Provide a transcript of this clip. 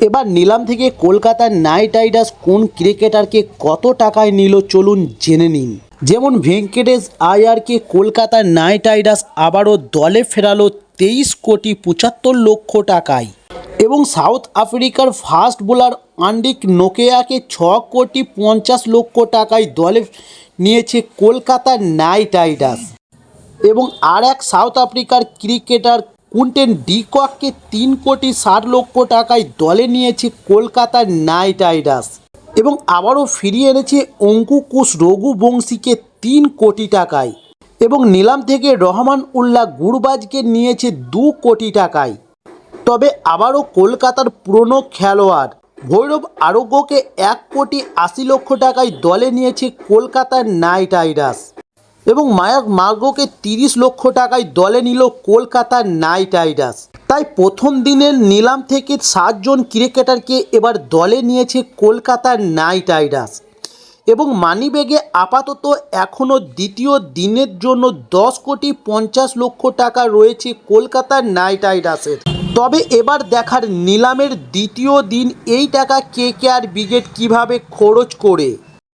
এবার নিলাম থেকে কলকাতার নাইট রাইডার্স কোন ক্রিকেটারকে কত টাকায় নিল চলুন জেনে নিন। যেমন ভেঙ্কটেশ আয়ারকে কলকাতার নাইট রাইডার্স আবারও দলে ফেরালো 23,75,00,000 টাকায় এবং সাউথ আফ্রিকার ফাস্ট বোলার আন্ডিক নোকেয়াকে 6,50,00,000 টাকায় দলে নিয়েছে কলকাতার নাইট রাইডার্স এবং আর এক সাউথ আফ্রিকার ক্রিকেটার কুইন্টন ডি কককে 3,60,00,000 টাকায় দলে নিয়েছে কলকাতার নাইট রাইডার্স এবং আবারও ফিরিয়ে এনেছে অঙ্কুশ রঘুবংশীকে 3 কোটি টাকায় এবং নিলাম থেকে রহমান উল্লাহ গুরবাজকে নিয়েছে 2 কোটি টাকায়। তবে আবারও কলকাতার পুরনো খেলোয়াড় ভৈরব আরোগ্যকে 1,80,00,000 টাকায় দলে নিয়েছে কলকাতার নাইট রাইডার্স এবং মায়াঙ্ক মার্গকে 30 লক্ষ টাকায় দলে নিল কলকাতার নাইট রাইডার্স। তাই প্রথম দিনের নিলাম থেকে 7 জন ক্রিকেটারকে এবার দলে নিয়েছে কলকাতার নাইট রাইডার্স এবং মানিব্যাগে আপাতত এখনও দ্বিতীয় দিনের জন্য 10,50,00,000 টাকা রয়েছে কলকাতার নাইট রাইডার্সের। তবে এবার দেখার নিলামের দ্বিতীয় দিন এই টাকা কেকেআর ব্রিগেড কীভাবে খরচ করে।